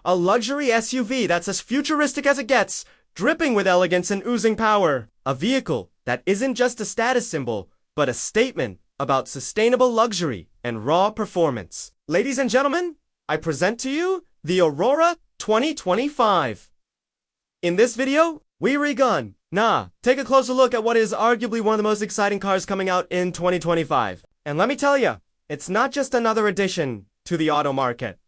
a luxury SUV that's as futuristic as it gets, dripping with elegance and oozing power. A vehicle that isn't just a status symbol, but a statement about sustainable luxury and raw performance. Ladies and gentlemen, I present to you the Aureon 2025. In this video, take a closer look at what is arguably one of the most exciting cars coming out in 2025. And let me tell you, it's not just another addition to the auto market.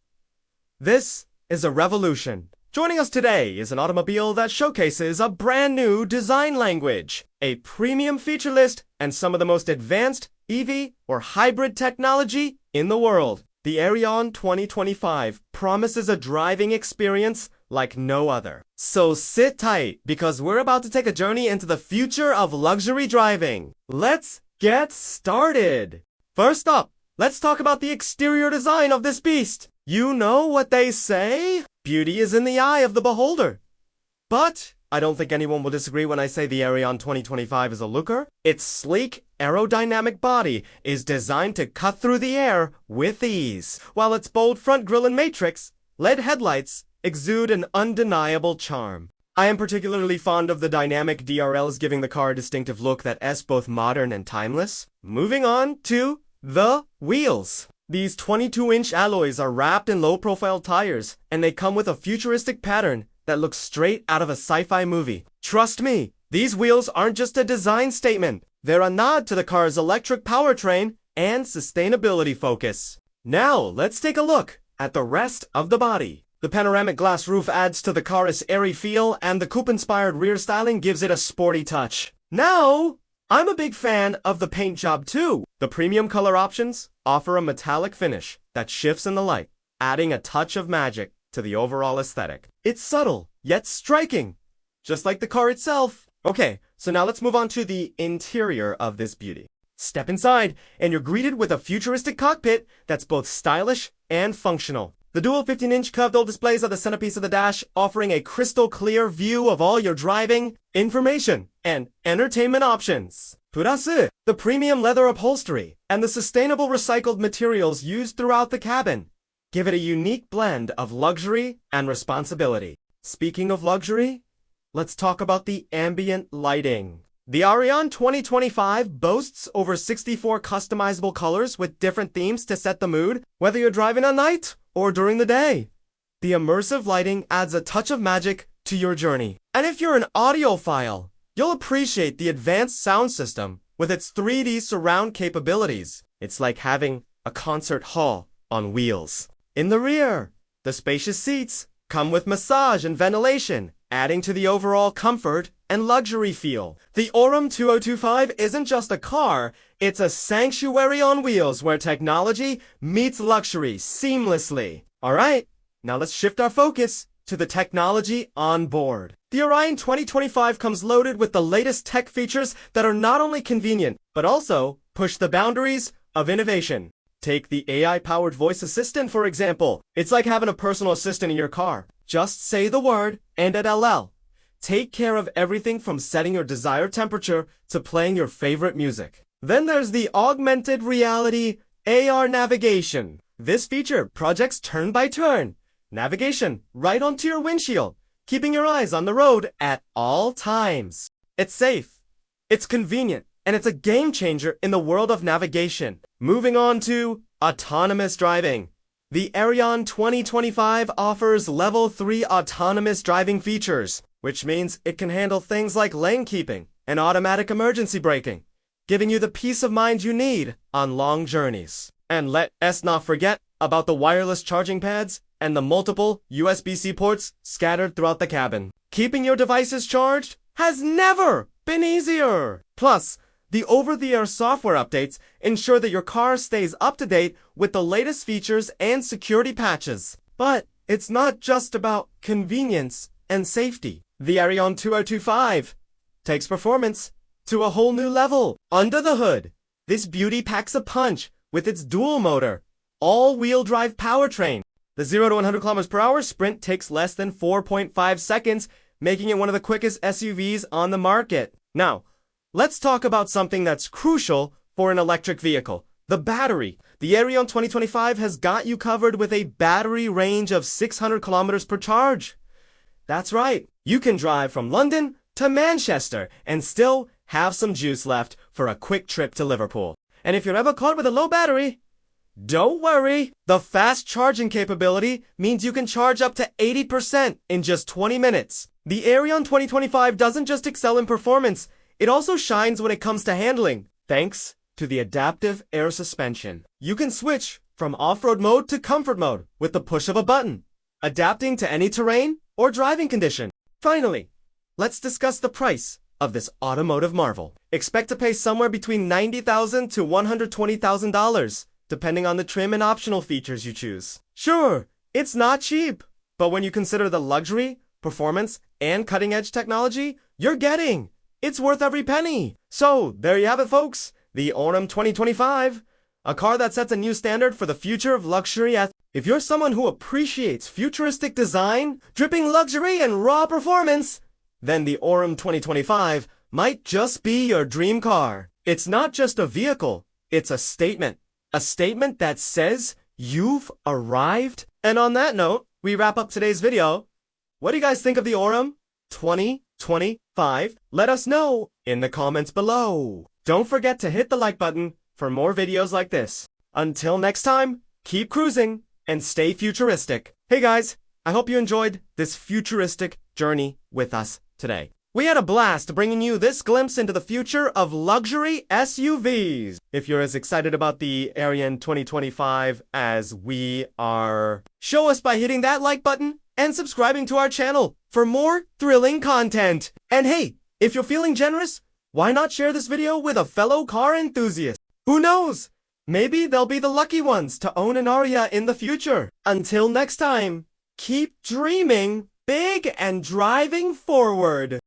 This is a revolution. Joining us today is an automobile that showcases a brand new design language, a premium feature list, and some of the most advanced EV or hybrid technology in the world. The Aureon 2025 promises a driving experience like no other. So sit tight, because we're about to take a journey into the future of luxury driving. Let's get started. First up, let's talk about the exterior design of this beast. You know what they say? Beauty is in the eye of the beholder. But I don't think anyone will disagree when I say the Aureon 2025 is a looker. Its sleek, aerodynamic body is designed to cut through the air with ease, while its bold front grille and matrix LED headlights exude an undeniable charm. I am particularly fond of the dynamic DRLs, giving the car a distinctive look that is both modern and timeless. Moving on to the wheels. These 22-inch alloys are wrapped in low-profile tires, and they come with a futuristic pattern that looks straight out of a sci-fi movie. Trust me, these wheels aren't just a design statement. They're a nod to the car's electric powertrain and sustainability focus. Now, let's take a look at the rest of the body. The panoramic glass roof adds to the car's airy feel, and the coupe-inspired rear styling gives it a sporty touch. Now, I'm a big fan of the paint job too. The premium color options offer a metallic finish that shifts in the light, adding a touch of magic to the overall aesthetic. It's subtle, yet striking, just like the car itself. Okay, so now let's move on to the interior of this beauty. Step inside, and you're greeted with a futuristic cockpit that's both stylish and functional. The dual 15-inch curved-oval displays are the centerpiece of the dash, offering a crystal-clear view of all your driving, information, and entertainment options. Plus, the premium leather upholstery and the sustainable recycled materials used throughout the cabin give it a unique blend of luxury and responsibility. Speaking of luxury, let's talk about the ambient lighting. The Aureon 2025 boasts over 64 customizable colors with different themes to set the mood, whether you're driving at night or during the day. The immersive lighting adds a touch of magic to your journey. And if you're an audiophile, you'll appreciate the advanced sound system with its 3D surround capabilities. It's like having a concert hall on wheels. In the rear, the spacious seats come with massage and ventilation, adding to the overall comfort and luxury feel. The Aureon 2025 isn't just a car, it's a sanctuary on wheels where technology meets luxury seamlessly. Alright, now let's shift our focus to the technology on board. The Aureon 2025 comes loaded with the latest tech features that are not only convenient, but also push the boundaries of innovation. Take the AI-powered voice assistant, for example. It's like having a personal assistant in your car. Just say the word, and it'll take care of everything from setting your desired temperature to playing your favorite music. Then there's the augmented reality AR navigation. This feature projects turn-by-turn navigation right onto your windshield, keeping your eyes on the road at all times. It's safe, it's convenient, and it's a game changer in the world of navigation. Moving on to autonomous driving. The Aureon 2025 offers Level 3 autonomous driving features, which means it can handle things like lane keeping and automatic emergency braking, giving you the peace of mind you need on long journeys. And let's not forget about the wireless charging pads and the multiple USB-C ports scattered throughout the cabin. Keeping your devices charged has never been easier. Plus, the over-the-air software updates ensure that your car stays up to date with the latest features and security patches. But it's not just about convenience and safety. The Aureon 2025 takes performance to a whole new level. Under the hood, this beauty packs a punch with its dual-motor, all-wheel drive powertrain. The 0 to 100 km/h sprint takes less than 4.5 seconds, making it one of the quickest SUVs on the market. Now, let's talk about something that's crucial for an electric vehicle: The battery. The Aureon 2025 has got you covered with a battery range of 600 kilometers per charge. That's right, you can drive from London to Manchester and still have some juice left for a quick trip to Liverpool. And if you're ever caught with a low battery, don't worry. The fast charging capability means you can charge up to 80% in just 20 minutes. The Aureon 2025 doesn't just excel in performance, it also shines when it comes to handling, thanks to the adaptive air suspension. You can switch from off-road mode to comfort mode with the push of a button, adapting to any terrain or driving condition. Finally, let's discuss the price of this automotive marvel. Expect to pay somewhere between $90,000 to $120,000, depending on the trim and optional features you choose. Sure, it's not cheap, but when you consider the luxury, performance, and cutting-edge technology you're getting, it's worth every penny. So, there you have it, folks. The Aureon 2025, a car that sets a new standard for the future of luxury. If you're someone who appreciates futuristic design, dripping luxury, and raw performance, then the Aureon 2025 might just be your dream car. It's not just a vehicle, it's a statement. A statement that says you've arrived. And on that note, we wrap up today's video. What do you guys think of the Aureon 2025? Let us know in the comments below. Don't forget to hit the like button for more videos like this. Until next time, keep cruising and stay futuristic. Hey guys, I hope you enjoyed this futuristic journey with us today. We had a blast bringing you this glimpse into the future of luxury SUVs. If you're as excited about the Aureon 2025 as we are, show us by hitting that like button and subscribing to our channel for more thrilling content. And hey, if you're feeling generous, why not share this video with a fellow car enthusiast? Who knows? Maybe they'll be the lucky ones to own an Aureon in the future. Until next time, keep dreaming big and driving forward.